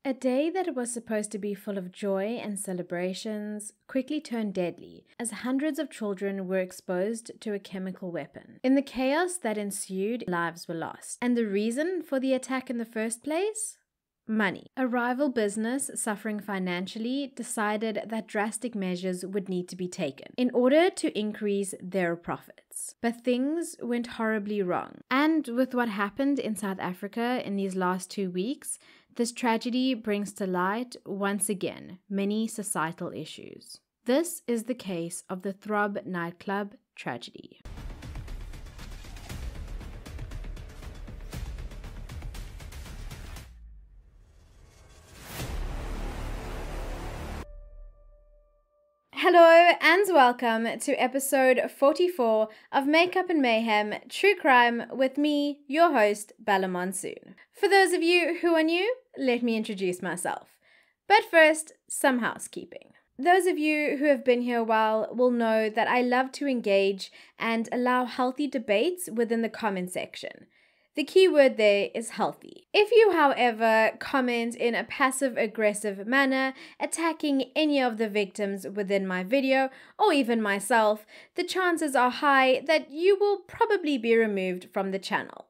A day that was supposed to be full of joy and celebrations quickly turned deadly as hundreds of children were exposed to a chemical weapon. In the chaos that ensued, lives were lost. And the reason for the attack in the first place? Money. A rival business suffering financially decided that drastic measures would need to be taken in order to increase their profits. But things went horribly wrong. And with what happened in South Africa in these last 2 weeks, this tragedy brings to light, once again, many societal issues. This is the case of the Throb Nightclub tragedy. Hello and welcome to episode 44 of Makeup Mayhem True Crime with me, your host, Bella Monsoon. For those of you who are new, let me introduce myself. But first, some housekeeping. Those of you who have been here a while will know that I love to engage and allow healthy debates within the comment section. The key word there is healthy. If you, however, comment in a passive-aggressive manner, attacking any of the victims within my video, or even myself, the chances are high that you will probably be removed from the channel.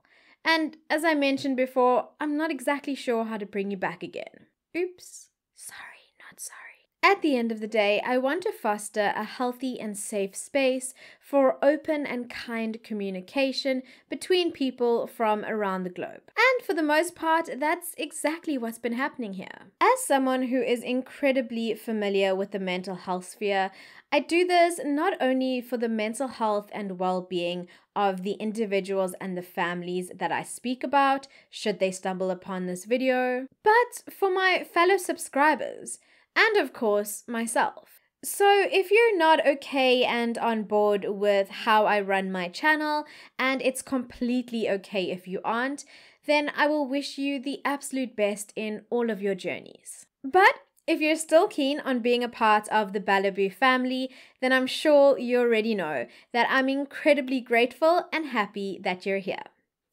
And as I mentioned before, I'm not exactly sure how to bring you back again. Oops. Sorry, not sorry. At the end of the day, I want to foster a healthy and safe space for open and kind communication between people from around the globe. And for the most part, that's exactly what's been happening here. As someone who is incredibly familiar with the mental health sphere, I do this not only for the mental health and well-being of the individuals and the families that I speak about, should they stumble upon this video, but for my fellow subscribers. And of course, myself. So if you're not okay and on board with how I run my channel, and it's completely okay if you aren't, then I will wish you the absolute best in all of your journeys. But if you're still keen on being a part of the Bellaboo family, then I'm sure you already know that I'm incredibly grateful and happy that you're here.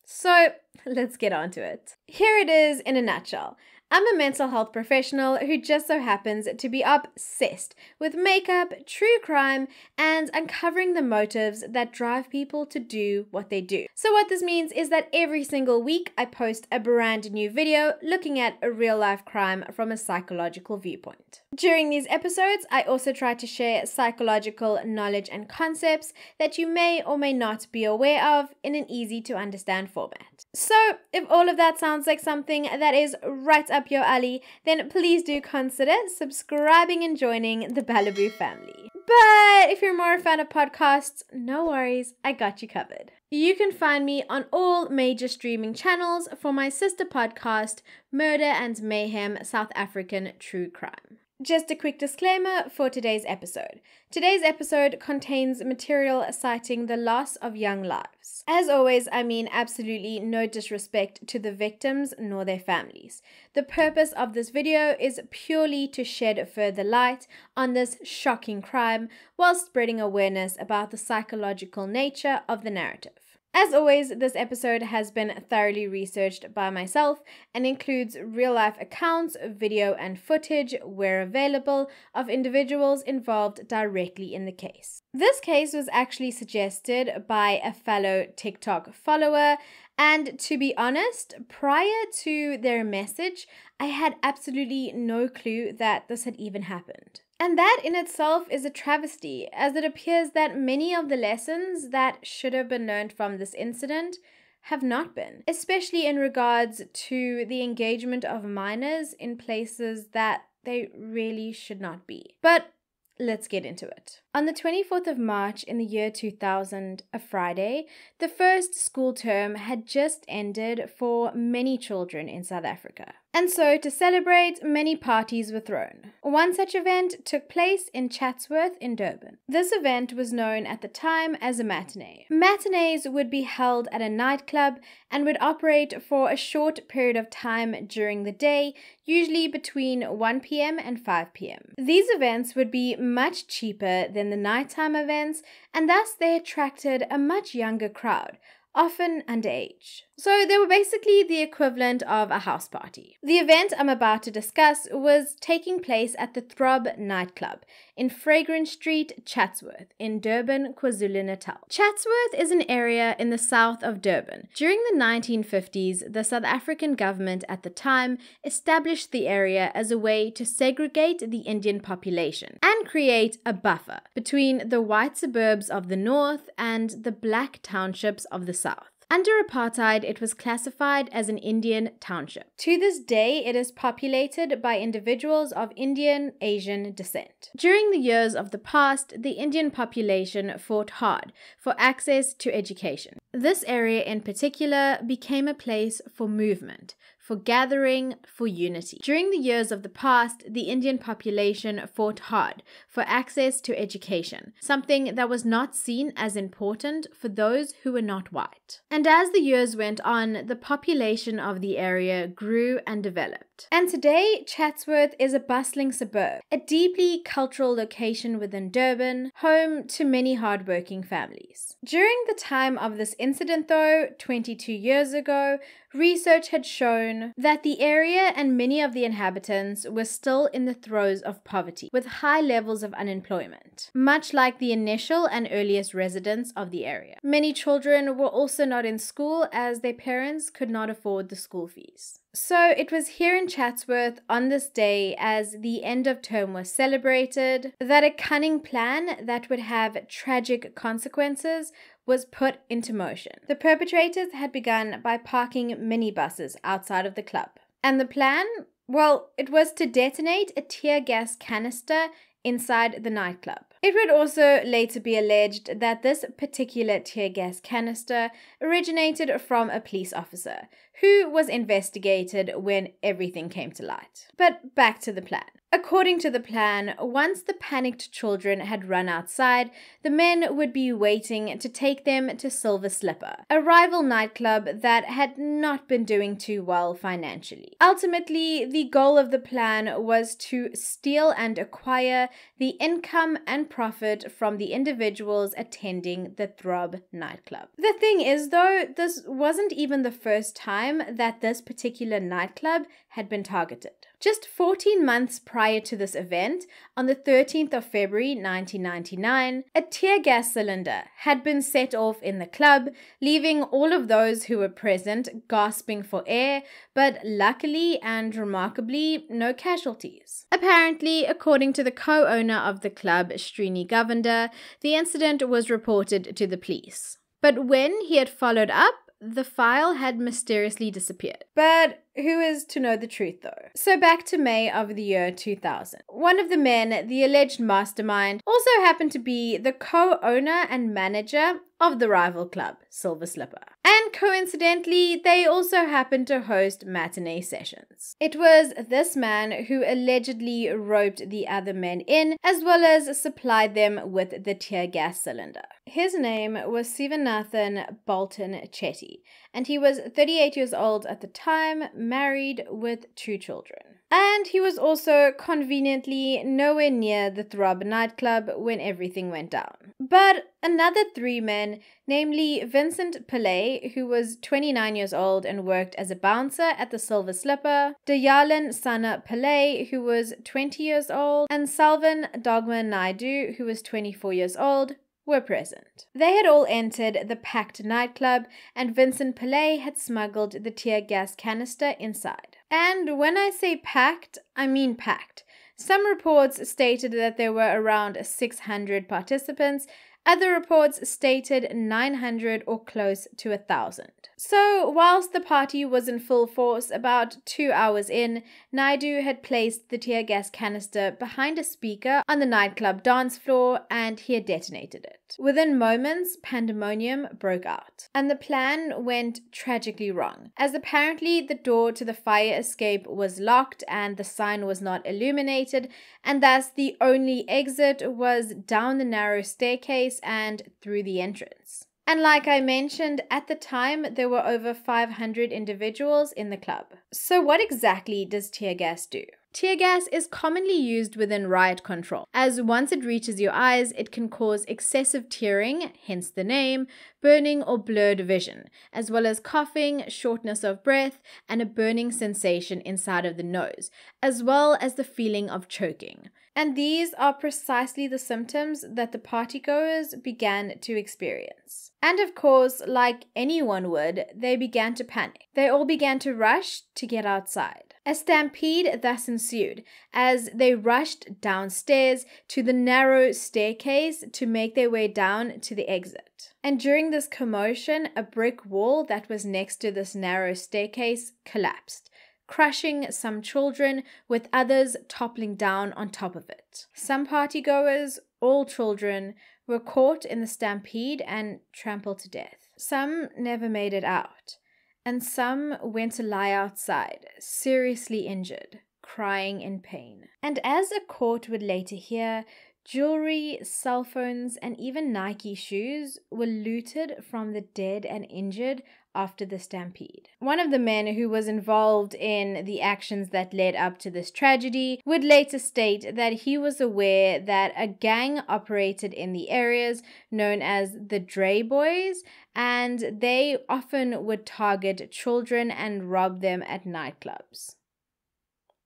So let's get on to it. Here it is in a nutshell. I'm a mental health professional who just so happens to be obsessed with makeup, true crime, and uncovering the motives that drive people to do what they do. So what this means is that every single week I post a brand new video looking at a real-life crime from a psychological viewpoint. During these episodes, I also try to share psychological knowledge and concepts that you may or may not be aware of in an easy-to-understand format. So if all of that sounds like something that is right up your alley, then please do consider subscribing and joining the Bellaboo family. But if you're more a fan of podcasts, no worries, I got you covered. You can find me on all major streaming channels for my sister podcast, Murder and Mayhem South African True Crime. Just a quick disclaimer for today's episode. Today's episode contains material citing the loss of young lives. As always, I mean absolutely no disrespect to the victims nor their families. The purpose of this video is purely to shed further light on this shocking crime while spreading awareness about the psychological nature of the narrative. As always, this episode has been thoroughly researched by myself and includes real-life accounts, video and footage, where available, of individuals involved directly in the case. This case was actually suggested by a fellow TikTok follower, and to be honest, prior to their message, I had absolutely no clue that this had even happened. And that in itself is a travesty, as it appears that many of the lessons that should have been learned from this incident have not been, especially in regards to the engagement of minors in places that they really should not be. But let's get into it. On the 24th of March in the year 2000, a Friday, the first school term had just ended for many children in South Africa. And so, to celebrate, many parties were thrown. One such event took place in Chatsworth in Durban. This event was known at the time as a matinee. Matinees would be held at a nightclub and would operate for a short period of time during the day, usually between 1 p.m. and 5 p.m. These events would be much cheaper than the nighttime events, and thus they attracted a much younger crowd, often underage. So they were basically the equivalent of a house party. The event I'm about to discuss was taking place at the Throb Nightclub in Fragrance Street, Chatsworth, in Durban, KwaZulu-Natal. Chatsworth is an area in the south of Durban. During the 1950s, the South African government at the time established the area as a way to segregate the Indian population and create a buffer between the white suburbs of the north and the black townships of the south. Under apartheid, it was classified as an Indian township. To this day, it is populated by individuals of Indian Asian descent. During the years of the past, the Indian population fought hard for access to education. This area in particular became a place for movement, for gathering, for unity. During the years of the past, the Indian population fought hard for access to education, something that was not seen as important for those who were not white. And as the years went on, the population of the area grew and developed. And today, Chatsworth is a bustling suburb, a deeply cultural location within Durban, home to many hardworking families. During the time of this incident though, 22 years ago, research had shown that the area and many of the inhabitants were still in the throes of poverty, with high levels of unemployment, much like the initial and earliest residents of the area. Many children were also not in school as their parents could not afford the school fees. So it was here in Chatsworth on this day, as the end of term was celebrated, that a cunning plan that would have tragic consequences was put into motion. The perpetrators had begun by parking minibuses outside of the club. And the plan? Well, it was to detonate a tear gas canister inside the nightclub. It would also later be alleged that this particular tear gas canister originated from a police officer who was investigated when everything came to light. But back to the plan. According to the plan, once the panicked children had run outside, the men would be waiting to take them to Silver Slipper, a rival nightclub that had not been doing too well financially. Ultimately, the goal of the plan was to steal and acquire the income and profit from the individuals attending the Throb nightclub. The thing is though, this wasn't even the first time that this particular nightclub had been targeted. Just 14 months prior to this event, on the 13th of February 1999, a tear gas cylinder had been set off in the club, leaving all of those who were present gasping for air, but luckily and remarkably, no casualties. Apparently, according to the co-owner of the club, Srini Govender, the incident was reported to the police. But when he had followed up, the file had mysteriously disappeared. But who is to know the truth though? So back to May of the year 2000. One of the men, the alleged mastermind, also happened to be the co-owner and manager of the rival club, Silver Slipper. And coincidentally, they also happened to host matinee sessions. It was this man who allegedly roped the other men in, as well as supplied them with the tear gas cylinder. His name was Sivanathan Bolton Chetty, and he was 38 years old at the time, married with 2 children. And he was also conveniently nowhere near the Throb nightclub when everything went down. But another 3 men, namely Vincent Pillay, who was 29 years old and worked as a bouncer at the Silver Slipper, Dayalan Sana Pillay, who was 20 years old, and Salvan Dogma Naidu, who was 24 years old, were present. They had all entered the packed nightclub, and Vincent Pillay had smuggled the tear gas canister inside. And when I say packed, I mean packed. Some reports stated that there were around 600 participants. Other reports stated 900 or close to 1,000. So, whilst the party was in full force, about 2 hours in, Naidu had placed the tear gas canister behind a speaker on the nightclub dance floor and he had detonated it. Within moments, pandemonium broke out. And the plan went tragically wrong, as apparently the door to the fire escape was locked and the sign was not illuminated, and thus the only exit was down the narrow staircase and through the entrance. And like I mentioned, at the time, there were over 500 individuals in the club. So what exactly does tear gas do? Tear gas is commonly used within riot control, as once it reaches your eyes, it can cause excessive tearing, hence the name, burning or blurred vision, as well as coughing, shortness of breath, and a burning sensation inside of the nose, as well as the feeling of choking. And these are precisely the symptoms that the partygoers began to experience. And of course, like anyone would, they began to panic. They all began to rush to get outside. A stampede thus ensued as they rushed downstairs to the narrow staircase to make their way down to the exit. And during this commotion, a brick wall that was next to this narrow staircase collapsed, crushing some children, with others toppling down on top of it. Some partygoers, all children, were caught in the stampede and trampled to death. Some never made it out, and some went to lie outside, seriously injured, crying in pain. And as a court would later hear, jewelry, cell phones, and even Nike shoes were looted from the dead and injured after the stampede. One of the men who was involved in the actions that led up to this tragedy would later state that he was aware that a gang operated in the areas known as the Dre Boys, and they often would target children and rob them at nightclubs.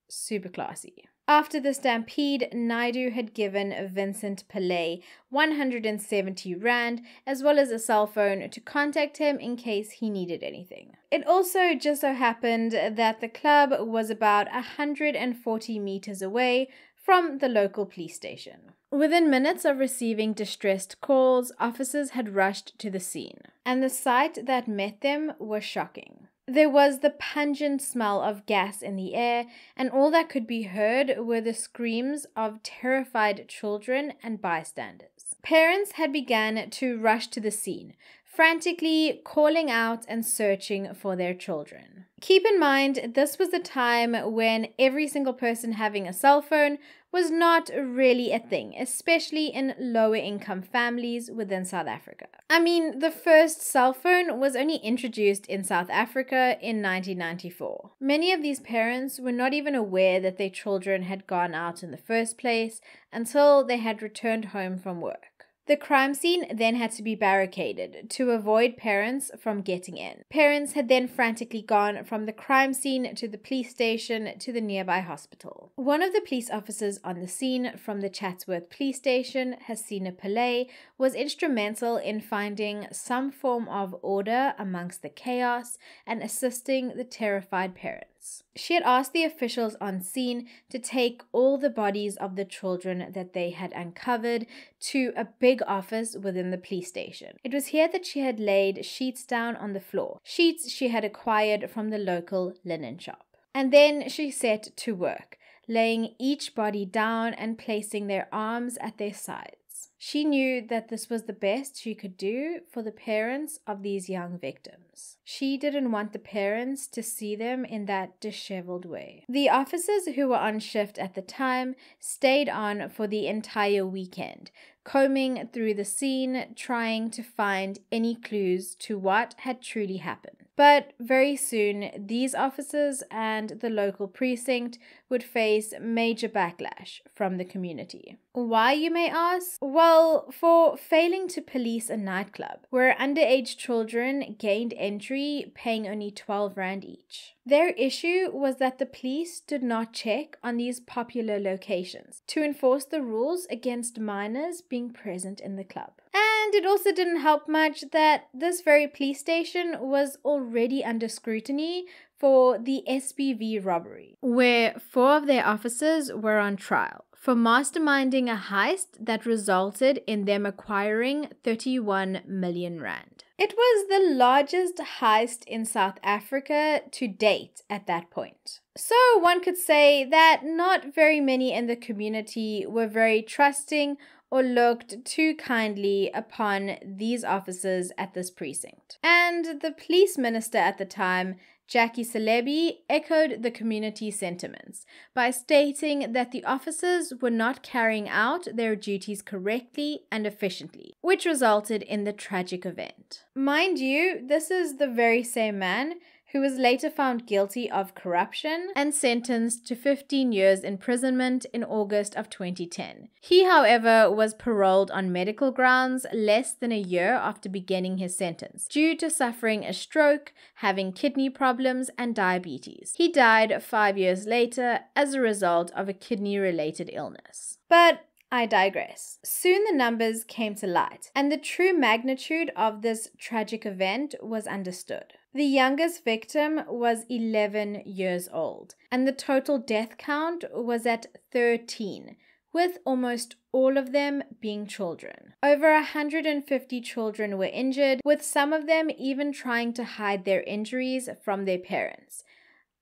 Super classy. After the stampede, Naidu had given Vincent Pillay 170 Rand as well as a cell phone to contact him in case he needed anything. It also just so happened that the club was about 140 meters away from the local police station. Within minutes of receiving distressed calls, officers had rushed to the scene, and the sight that met them was shocking. There was the pungent smell of gas in the air, and all that could be heard were the screams of terrified children and bystanders. Parents had begun to rush to the scene, frantically calling out and searching for their children. Keep in mind, this was the time when every single person having a cell phone was not really a thing, especially in lower income families within South Africa. I mean, the first cell phone was only introduced in South Africa in 1994. Many of these parents were not even aware that their children had gone out in the first place until they had returned home from work. The crime scene then had to be barricaded to avoid parents from getting in. Parents had then frantically gone from the crime scene to the police station to the nearby hospital. One of the police officers on the scene from the Chatsworth police station, Hasina Pillay, was instrumental in finding some form of order amongst the chaos and assisting the terrified parents. She had asked the officials on scene to take all the bodies of the children that they had uncovered to a big office within the police station. It was here that she had laid sheets down on the floor, sheets she had acquired from the local linen shop. And then she set to work, laying each body down and placing their arms at their sides. She knew that this was the best she could do for the parents of these young victims. She didn't want the parents to see them in that disheveled way. The officers who were on shift at the time stayed on for the entire weekend, combing through the scene, trying to find any clues to what had truly happened. But very soon, these officers and the local precinct would face major backlash from the community. Why, you may ask? Well, for failing to police a nightclub where underage children gained entry paying only 12 Rand each. Their issue was that the police did not check on these popular locations to enforce the rules against minors being present in the club. And it also didn't help much that this very police station was already under scrutiny for the SBV robbery, where 4 of their officers were on trial for masterminding a heist that resulted in them acquiring 31 million Rand. It was the largest heist in South Africa to date at that point. So one could say that not very many in the community were very trusting or looked too kindly upon these officers at this precinct. And the police minister at the time, Jackie Celebi, echoed the community sentiments by stating that the officers were not carrying out their duties correctly and efficiently, which resulted in the tragic event. Mind you, this is the very same man who was later found guilty of corruption and sentenced to 15 years imprisonment in August of 2010. He, however, was paroled on medical grounds less than a year after beginning his sentence, due to suffering a stroke, having kidney problems, and diabetes. He died 5 years later as a result of a kidney-related illness. But I digress. Soon the numbers came to light, and the true magnitude of this tragic event was understood. The youngest victim was 11 years old, and the total death count was at 13, with almost all of them being children. Over 150 children were injured, with some of them even trying to hide their injuries from their parents.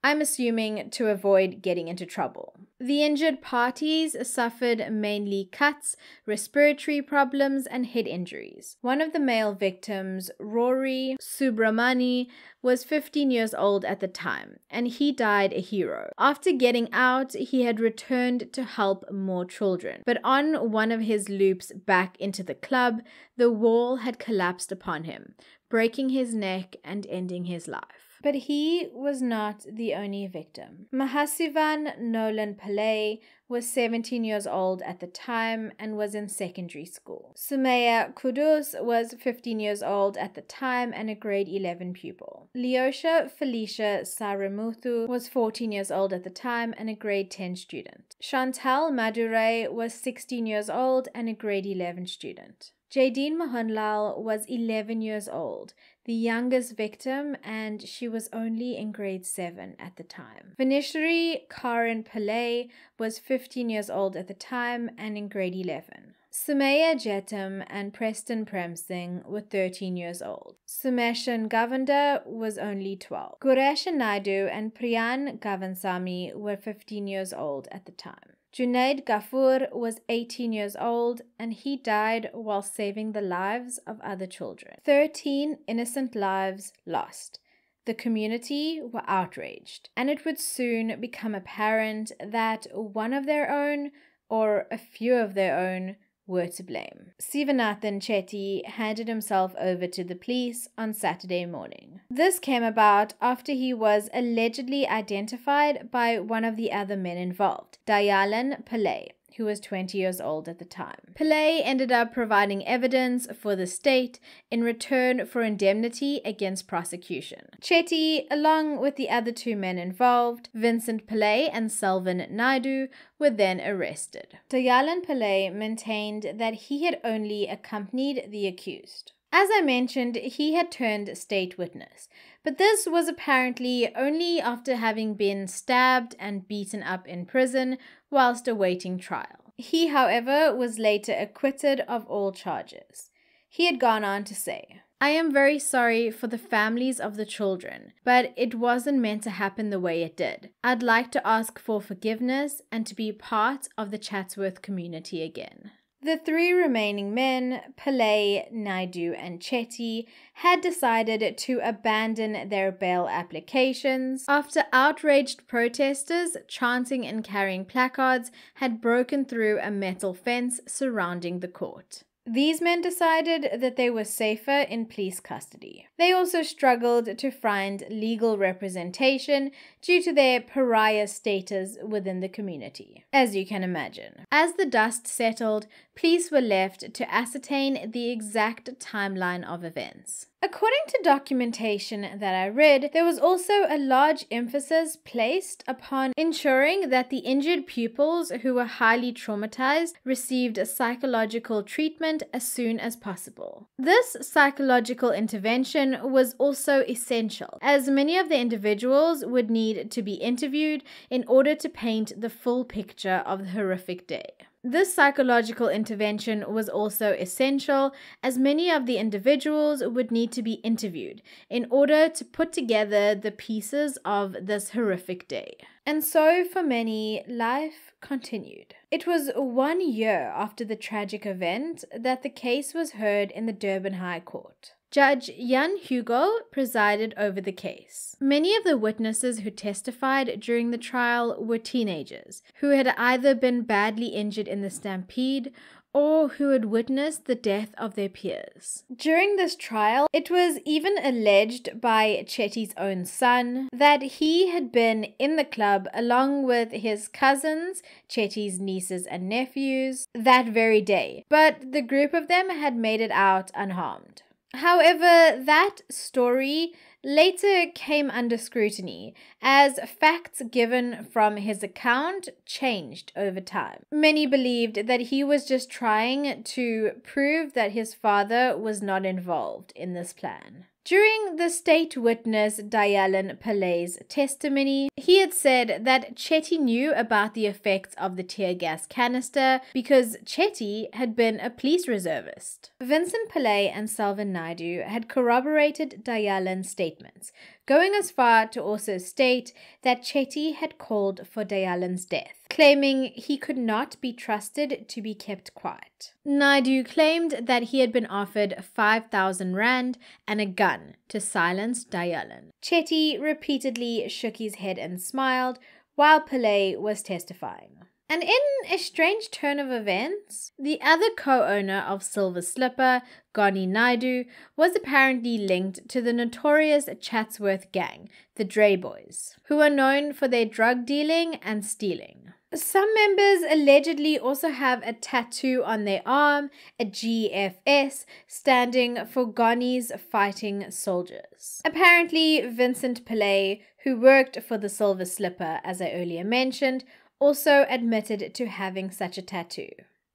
I'm assuming to avoid getting into trouble. The injured parties suffered mainly cuts, respiratory problems, and head injuries. One of the male victims, Rory Subramani, was 15 years old at the time, and he died a hero. After getting out, he had returned to help more children, but on one of his loops back into the club, the wall had collapsed upon him, breaking his neck and ending his life. But he was not the only victim. Mahasivan Nolan Pillay was 17 years old at the time and was in secondary school. Sumaya Kudus was 15 years old at the time and a grade 11 pupil. Leosha Felicia Saramuthu was 14 years old at the time and a grade 10 student. Chantal Madurai was 16 years old and a grade 11 student. Jadine Mahonlal was 11 years old, the youngest victim, and she was only in grade 7 at the time. Vanishri Karan Pillay was 15 years old at the time and in grade 11. Sumaya Jetam and Preston Premsing were 13 years old. Sumeshan Govender was only 12. Guresha Naidu and Priyan Gavansamy were 15 years old at the time. Junaid Ghaffur was 18 years old and he died while saving the lives of other children. 13 innocent lives lost. The community were outraged, and it would soon become apparent that one of their own, or a few of their own, were to blame. Sivanathan Chetty handed himself over to the police on Saturday morning. This came about after he was allegedly identified by one of the other men involved, Dayalan Pillay, who was 20 years old at the time. Pillay ended up providing evidence for the state in return for indemnity against prosecution. Chetty, along with the other two men involved, Vincent Pillay and Selvin Naidu, were then arrested. Dayalan Pillay maintained that he had only accompanied the accused. As I mentioned, he had turned state witness, but this was apparently only after having been stabbed and beaten up in prison whilst awaiting trial. He, however, was later acquitted of all charges. He had gone on to say, "I am very sorry for the families of the children, but it wasn't meant to happen the way it did. I'd like to ask for forgiveness and to be part of the Chatsworth community again." The three remaining men, Pillay, Naidu, and Chetty, had decided to abandon their bail applications after outraged protesters chanting and carrying placards had broken through a metal fence surrounding the court. These men decided that they were safer in police custody. They also struggled to find legal representation due to their pariah status within the community, as you can imagine. As the dust settled, police were left to ascertain the exact timeline of events. According to documentation that I read, there was also a large emphasis placed upon ensuring that the injured pupils who were highly traumatized received psychological treatment as soon as possible. This psychological intervention was also essential, as many of the individuals would need to be interviewed in order to paint the full picture of the horrific day. This psychological intervention was also essential, as many of the individuals would need to be interviewed in order to put together the pieces of this horrific day. And so, for many, life continued. It was 1 year after the tragic event that the case was heard in the Durban High Court. Judge Jan Hugo presided over the case. Many of the witnesses who testified during the trial were teenagers who had either been badly injured in the stampede or who had witnessed the death of their peers. During this trial, it was even alleged by Chetty's own son that he had been in the club along with his cousins, Chetty's nieces and nephews, that very day, but the group of them had made it out unharmed. However, that story later came under scrutiny as facts given from his account changed over time. Many believed that he was just trying to prove that his father was not involved in this plan. During the state witness Dayalan Pilay's testimony, he had said that Chetty knew about the effects of the tear gas canister because Chetty had been a police reservist. Vincent Pillay and Salvan Naidu had corroborated Dayalan's statements, going as far to also state that Chetty had called for Dayalan's death, claiming he could not be trusted to be kept quiet. Naidu claimed that he had been offered 5,000 rand and a gun to silence Dayalan. Chetty repeatedly shook his head and smiled while Pillay was testifying. And in a strange turn of events, the other co-owner of Silver Slipper, Gani Naidu, was apparently linked to the notorious Chatsworth gang, the Dre Boys, who are known for their drug dealing and stealing. Some members allegedly also have a tattoo on their arm, a GFS, standing for Gani's Fighting Soldiers. Apparently, Vincent Pillay, who worked for the Silver Slipper, as I earlier mentioned, also admitted to having such a tattoo.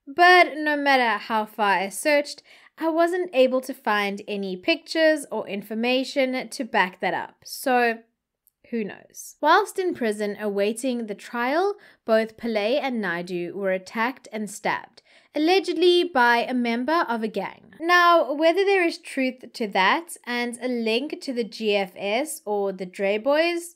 But no matter how far I searched, I wasn't able to find any pictures or information to back that up, so who knows. Whilst in prison awaiting the trial, both Pillay and Naidu were attacked and stabbed, allegedly by a member of a gang. Now, whether there is truth to that and a link to the GFS or the Dre Boys,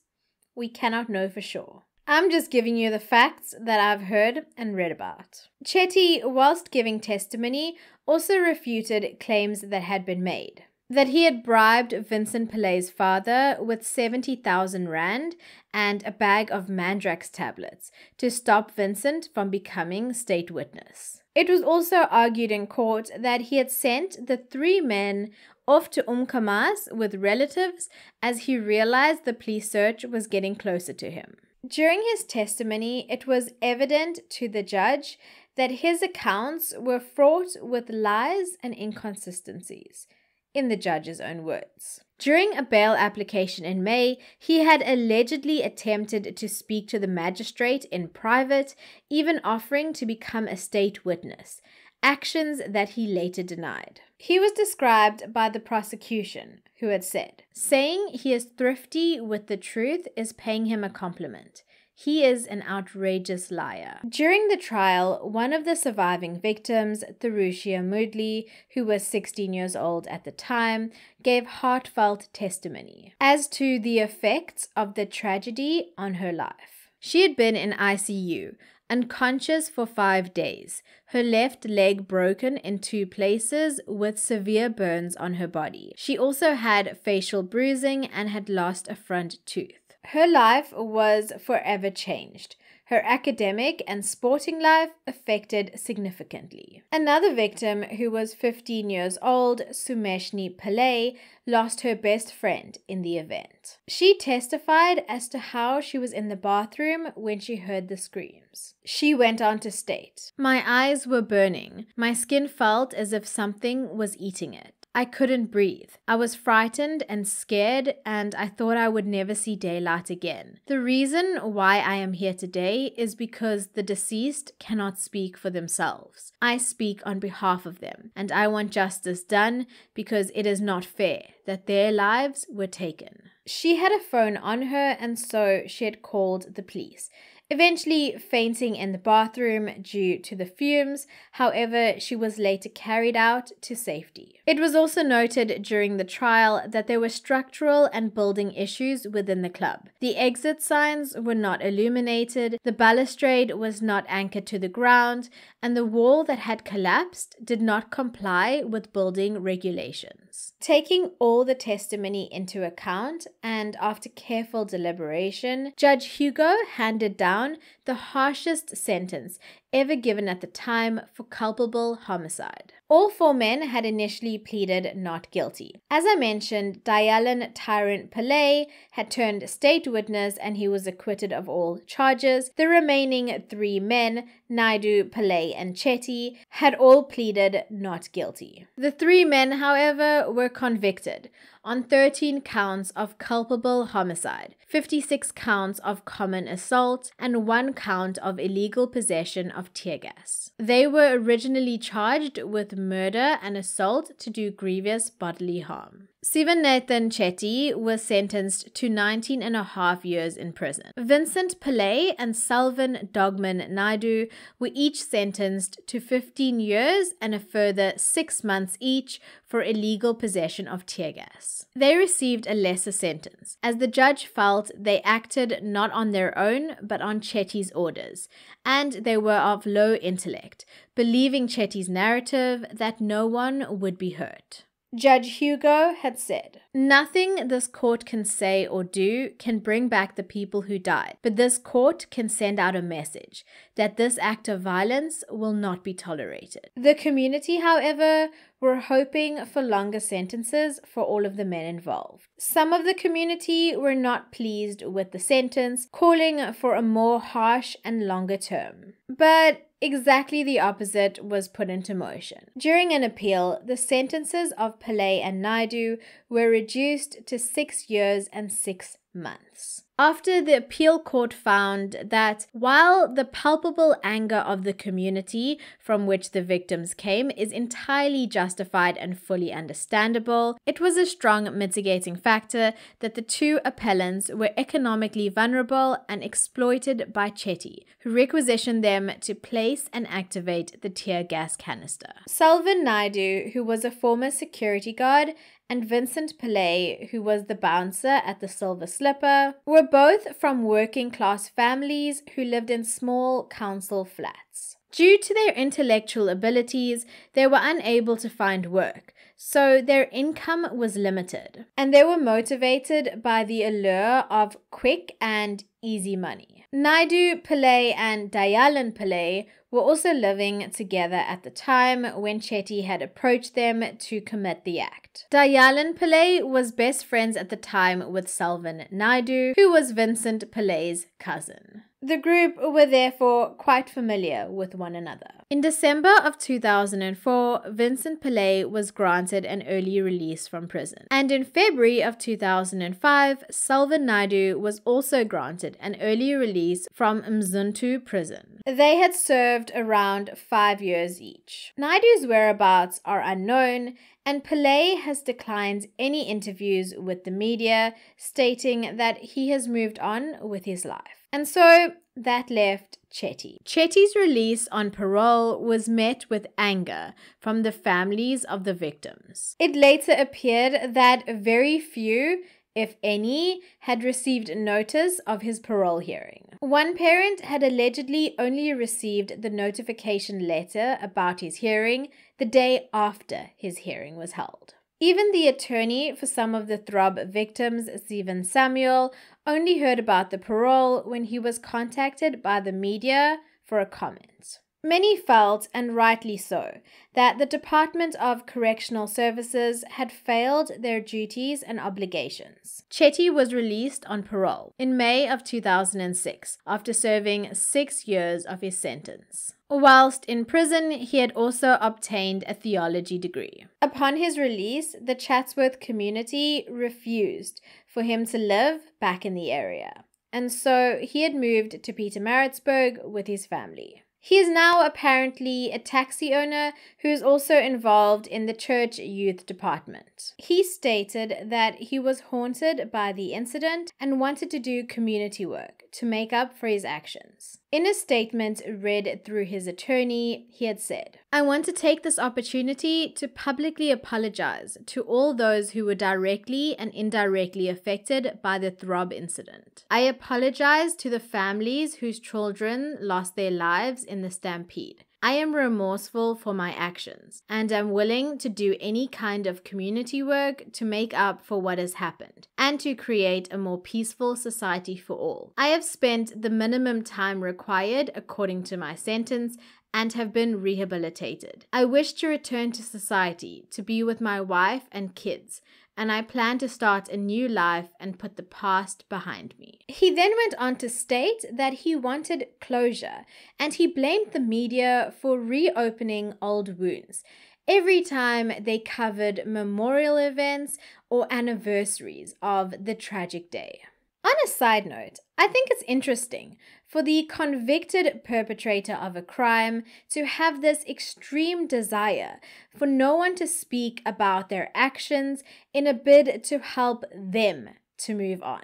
we cannot know for sure. I'm just giving you the facts that I've heard and read about. Chetty, whilst giving testimony, also refuted claims that had been made. That he had bribed Vincent Pillay's father with 70,000 rand and a bag of Mandrax tablets to stop Vincent from becoming state witness. It was also argued in court that he had sent the three men off to Umkamas with relatives as he realized the police search was getting closer to him. During his testimony, it was evident to the judge that his accounts were fraught with lies and inconsistencies, in the judge's own words. During a bail application in May, he had allegedly attempted to speak to the magistrate in private, even offering to become a state witness, actions that he later denied. He was described by the prosecution, who had said, "Saying he is thrifty with the truth is paying him a compliment. He is an outrageous liar." During the trial, one of the surviving victims, Tharushia Moodley, who was 16 years old at the time, gave heartfelt testimony as to the effects of the tragedy on her life. She had been in ICU, unconscious for 5 days, her left leg broken in 2 places with severe burns on her body. She also had facial bruising and had lost a front tooth. Her life was forever changed. Her academic and sporting life affected significantly. Another victim, who was 15 years old, Sumeshni Pillay, lost her best friend in the event. She testified as to how she was in the bathroom when she heard the screams. She went on to state, "My eyes were burning. My skin felt as if something was eating it. I couldn't breathe. I was frightened and scared, and I thought I would never see daylight again. The reason why I am here today is because the deceased cannot speak for themselves. I speak on behalf of them, and I want justice done because it is not fair that their lives were taken." She had a phone on her, and so she had called the police, eventually fainting in the bathroom due to the fumes. However, she was later carried out to safety. It was also noted during the trial that there were structural and building issues within the club. The exit signs were not illuminated, the balustrade was not anchored to the ground, and the wall that had collapsed did not comply with building regulations. Taking all the testimony into account, and after careful deliberation, Judge Hugo handed down the harshest sentence ever given at the time for culpable homicide. All 4 men had initially pleaded not guilty. As I mentioned, Dayalan Tyrant Pillay had turned state witness and he was acquitted of all charges. The remaining 3 men, Naidu, Pillay, and Chetty, had all pleaded not guilty. The 3 men, however, were convicted on 13 counts of culpable homicide, 56 counts of common assault, and 1 count of illegal possession of tear gas. They were originally charged with murder and assault to do grievous bodily harm. Sivanathan Chetty was sentenced to 19.5 years in prison. Vincent Pillay and Salvan Dogman Naidu were each sentenced to 15 years and a further 6 months each for illegal possession of tear gas. They received a lesser sentence, as the judge felt they acted not on their own but on Chetty's orders, and they were of low intellect, believing Chetty's narrative that no one would be hurt. Judge Hugo had said, "Nothing this court can say or do can bring back the people who died, but this court can send out a message that this act of violence will not be tolerated." The community, however, were hoping for longer sentences for all of the men involved. Some of the community were not pleased with the sentence, calling for a more harsh and longer term. But exactly the opposite was put into motion. During an appeal, the sentences of Pillay and Naidu were reduced to 6 years and 6 months. After the appeal court found that while the palpable anger of the community from which the victims came is entirely justified and fully understandable, it was a strong mitigating factor that the 2 appellants were economically vulnerable and exploited by Chetty, who requisitioned them to place and activate the tear gas canister. Salvan Naidu, who was a former security guard, and Vincent Pillay, who was the bouncer at the Silver Slipper, were both from working-class families who lived in small council flats. Due to their intellectual abilities, they were unable to find work, so their income was limited, and they were motivated by the allure of quick and easy money. Naidu Pillay and Dayalan Pillay were also living together at the time when Chetty had approached them to commit the act. Dayalan Pillay was best friends at the time with Salvan Naidu, who was Vincent Pillay's cousin. The group were therefore quite familiar with one another. In December of 2004, Vincent Pillay was granted an early release from prison. And in February of 2005, Salvan Naidu was also granted an early release from Mzuntu prison. They had served around 5 years each. Naidu's whereabouts are unknown, and Pillay has declined any interviews with the media, stating that he has moved on with his life. And so that left Chetty. Chetty's release on parole was met with anger from the families of the victims. It later appeared that very few, if any, had received notice of his parole hearing. One parent had allegedly only received the notification letter about his hearing the day after his hearing was held. Even the attorney for some of the Throb victims, Stephen Samuel, only heard about the parole when he was contacted by the media for a comment. Many felt, and rightly so, that the Department of Correctional Services had failed their duties and obligations. Chetty was released on parole in May of 2006 after serving 6 years of his sentence. Whilst in prison, he had also obtained a theology degree. Upon his release, the Chatsworth community refused for him to live back in the area, and so he had moved to Pietermaritzburg with his family. He is now apparently a taxi owner who is also involved in the church youth department. He stated that he was haunted by the incident and wanted to do community work to make up for his actions. In a statement read through his attorney, he had said, "I want to take this opportunity to publicly apologize to all those who were directly and indirectly affected by the Throb incident. I apologize to the families whose children lost their lives in the stampede. I am remorseful for my actions and am willing to do any kind of community work to make up for what has happened and to create a more peaceful society for all. I have spent the minimum time required according to my sentence and have been rehabilitated. I wish to return to society to be with my wife and kids, and I plan to start a new life and put the past behind me. He then went on to state that he wanted closure, and he blamed the media for reopening old wounds every time they covered memorial events or anniversaries of the tragic day. On a side note, I think it's interesting for the convicted perpetrator of a crime to have this extreme desire for no one to speak about their actions in a bid to help them to move on.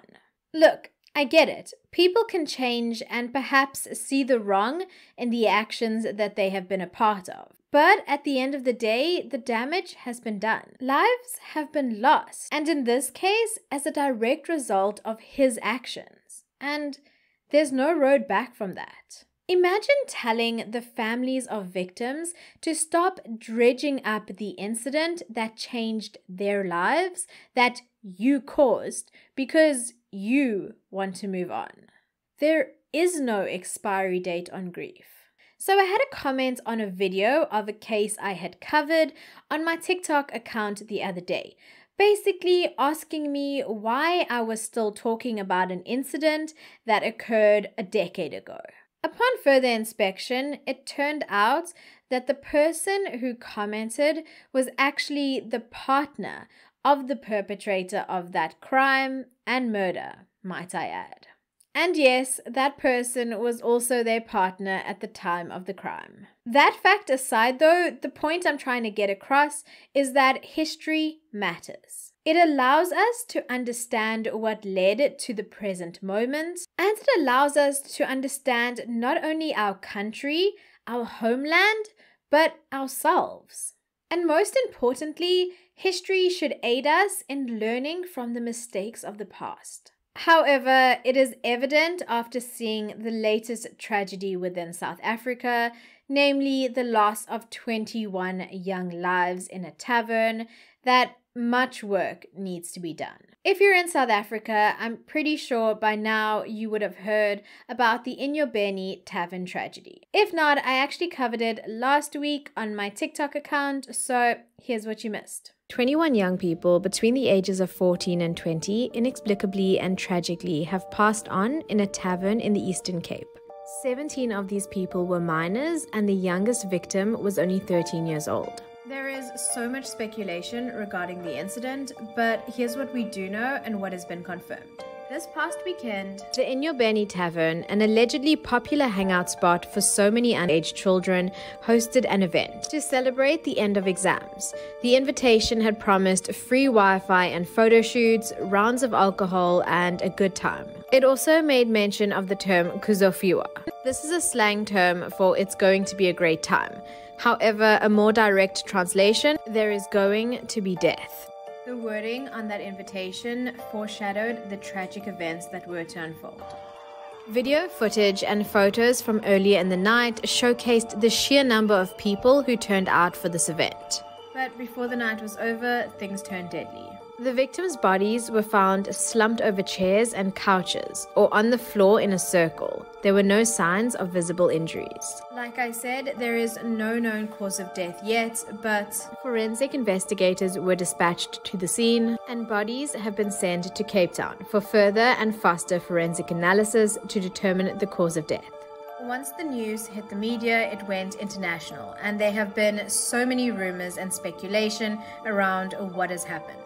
Look, I get it. People can change and perhaps see the wrong in the actions that they have been a part of. But at the end of the day, the damage has been done. Lives have been lost, and in this case, as a direct result of his actions. And there's no road back from that. Imagine telling the families of victims to stop dredging up the incident that changed their lives, that you caused, because you want to move on. There is no expiry date on grief. So I had a comment on a video of a case I had covered on my TikTok account the other day, basically asking me why I was still talking about an incident that occurred a decade ago. Upon further inspection, it turned out that the person who commented was actually the partner of the perpetrator of that crime and murder, might I add. And yes, that person was also their partner at the time of the crime. That fact aside though, the point I'm trying to get across is that history matters. It allows us to understand what led to the present moment, and it allows us to understand not only our country, our homeland, but ourselves. And most importantly, history should aid us in learning from the mistakes of the past. However, it is evident after seeing the latest tragedy within South Africa, namely the loss of 21 young lives in a tavern, that much work needs to be done. If you're in South Africa, I'm pretty sure by now you would have heard about the Enyobeni Tavern tragedy. If not, I actually covered it last week on my TikTok account, so here's what you missed. 21 young people between the ages of 14 and 20 inexplicably and tragically have passed on in a tavern in the Eastern Cape. 17 of these people were minors, and the youngest victim was only 13 years old. There is so much speculation regarding the incident, but here's what we do know and what has been confirmed. This past weekend, the Enyobeni Tavern, an allegedly popular hangout spot for so many underage children, hosted an event to celebrate the end of exams. The invitation had promised free Wi-Fi and photo shoots, rounds of alcohol, and a good time. It also made mention of the term kuzofiwa. This is a slang term for "it's going to be a great time." However, a more direct translation, there is going to be death. The wording on that invitation foreshadowed the tragic events that were to unfold. Video footage and photos from earlier in the night showcased the sheer number of people who turned out for this event. But before the night was over, things turned deadly. The victims' bodies were found slumped over chairs and couches, or on the floor in a circle. There were no signs of visible injuries. Like I said, there is no known cause of death yet, but forensic investigators were dispatched to the scene, and bodies have been sent to Cape Town for further and faster forensic analysis to determine the cause of death. Once the news hit the media, it went international, and there have been so many rumors and speculation around what has happened.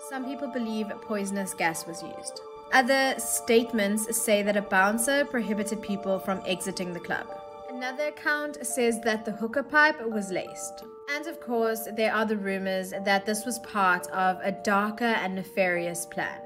Some people believe poisonous gas was used. Other statements say that a bouncer prohibited people from exiting the club. Another account says that the hookah pipe was laced. And of course, there are the rumors that this was part of a darker and nefarious plan.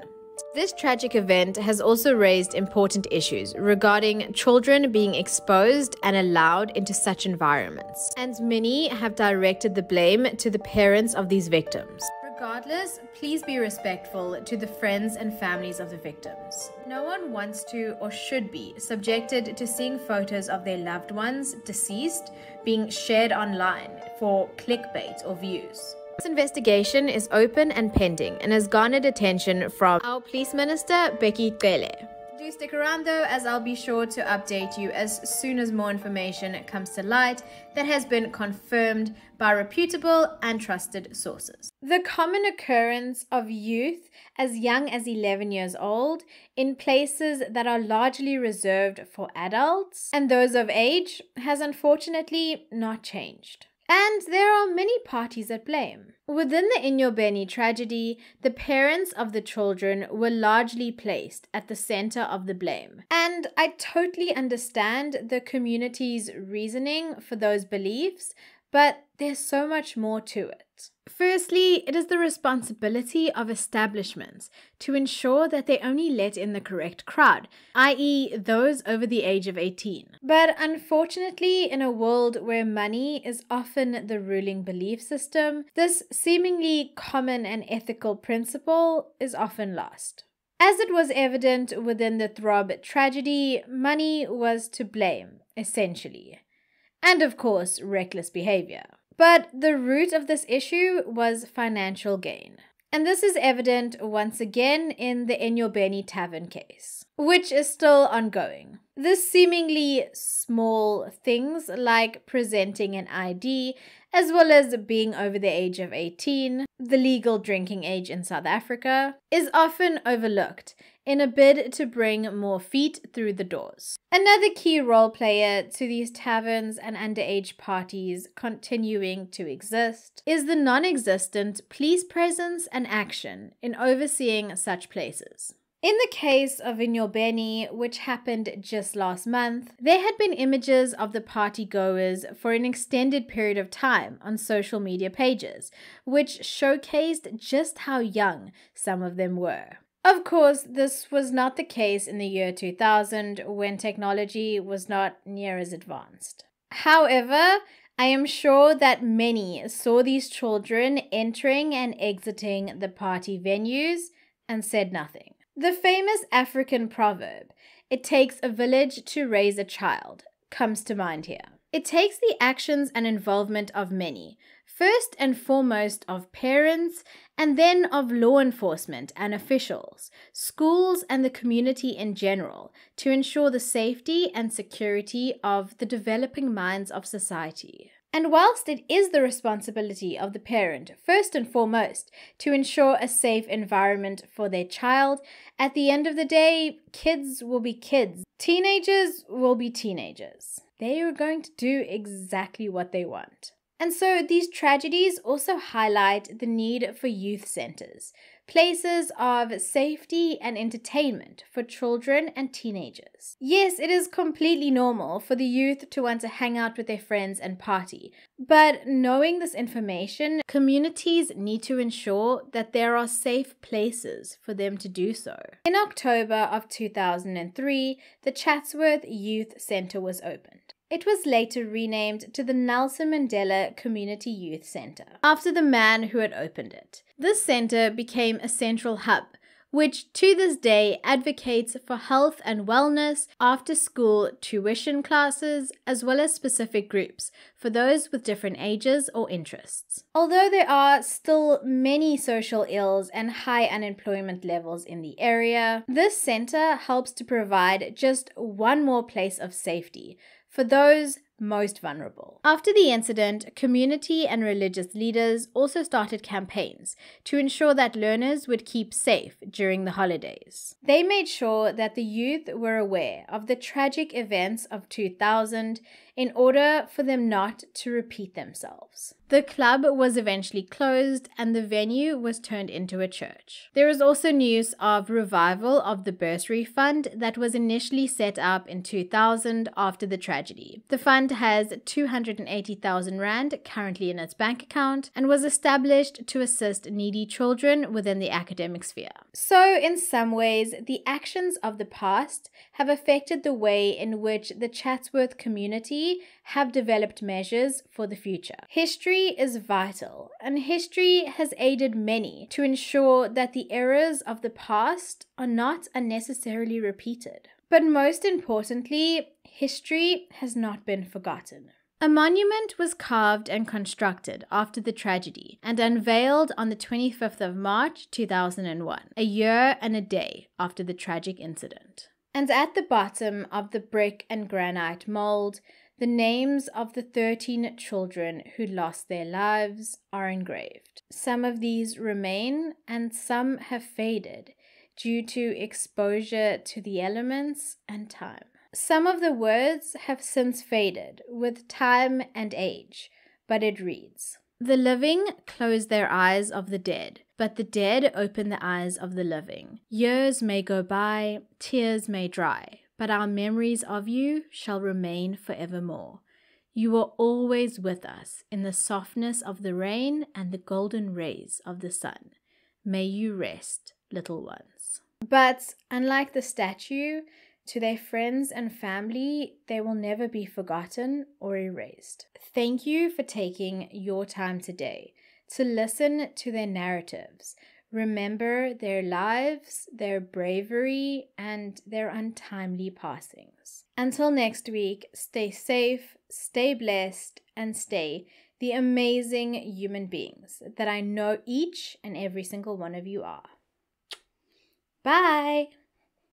This tragic event has also raised important issues regarding children being exposed and allowed into such environments. And many have directed the blame to the parents of these victims. Regardless, please be respectful to the friends and families of the victims. No one wants to or should be subjected to seeing photos of their loved ones deceased being shared online for clickbait or views. This investigation is open and pending and has garnered attention from our Police Minister, Becky Cele. Do stick around though, as I'll be sure to update you as soon as more information comes to light that has been confirmed by reputable and trusted sources. The common occurrence of youth as young as 11 years old in places that are largely reserved for adults and those of age has unfortunately not changed. And there are many parties at blame. Within the Enyobeni tragedy, the parents of the children were largely placed at the center of the blame. And I totally understand the community's reasoning for those beliefs, but there's so much more to it. Firstly, it is the responsibility of establishments to ensure that they only let in the correct crowd, i.e. those over the age of 18. But unfortunately, in a world where money is often the ruling belief system, this seemingly common and ethical principle is often lost. As it was evident within the Throb tragedy, money was to blame, essentially. And of course, reckless behavior. But the root of this issue was financial gain. And this is evident once again in the Enyobeni Tavern case, which is still ongoing. This seemingly small things like presenting an ID, as well as being over the age of 18, the legal drinking age in South Africa, is often overlooked in a bid to bring more feet through the doors. Another key role player to these taverns and underage parties continuing to exist is the non-existent police presence and action in overseeing such places. In the case of Enyobeni, which happened just last month, there had been images of the party goers for an extended period of time on social media pages, which showcased just how young some of them were. Of course, this was not the case in the year 2000, when technology was not near as advanced. However, I am sure that many saw these children entering and exiting the party venues and said nothing. The famous African proverb, "It takes a village to raise a child," comes to mind here. It takes the actions and involvement of many, first and foremost of parents, and then of law enforcement and officials, schools, and the community in general, to ensure the safety and security of the developing minds of society. And whilst it is the responsibility of the parent, first and foremost, to ensure a safe environment for their child, at the end of the day, kids will be kids. Teenagers will be teenagers. They are going to do exactly what they want. And so these tragedies also highlight the need for youth centers, places of safety and entertainment for children and teenagers. Yes, it is completely normal for the youth to want to hang out with their friends and party, but knowing this information, communities need to ensure that there are safe places for them to do so. In October of 2003, the Chatsworth Youth Centre was opened. It was later renamed to the Nelson Mandela Community Youth Centre, after the man who had opened it. This centre became a central hub, which to this day advocates for health and wellness, after-school tuition classes, as well as specific groups for those with different ages or interests. Although there are still many social ills and high unemployment levels in the area, this centre helps to provide just one more place of safety for those most vulnerable. After the incident, community and religious leaders also started campaigns to ensure that learners would keep safe during the holidays. They made sure that the youth were aware of the tragic events of 2000 in order for them not to repeat themselves. The club was eventually closed and the venue was turned into a church. There is also news of revival of the bursary fund that was initially set up in 2000 after the tragedy. The fund has 280,000 Rand currently in its bank account and was established to assist needy children within the academic sphere. So in some ways, the actions of the past have affected the way in which the Chatsworth community history have developed measures for the future. History is vital, and history has aided many to ensure that the errors of the past are not unnecessarily repeated. But most importantly, history has not been forgotten. A monument was carved and constructed after the tragedy and unveiled on the 25th of March 2001, a year and a day after the tragic incident. And at the bottom of the brick and granite mold, the names of the 13 children who lost their lives are engraved. Some of these remain and some have faded due to exposure to the elements and time. Some of the words have since faded with time and age, but it reads, "The living close their eyes of the dead, but the dead open the eyes of the living. Years may go by, tears may dry, but our memories of you shall remain forevermore. You are always with us in the softness of the rain and the golden rays of the sun. May you rest, little ones." But unlike the statue, to their friends and family, they will never be forgotten or erased. Thank you for taking your time today to listen to their narratives. Remember their lives, their bravery, and their untimely passings. Until next week, stay safe, stay blessed, and stay the amazing human beings that I know each and every single one of you are. Bye!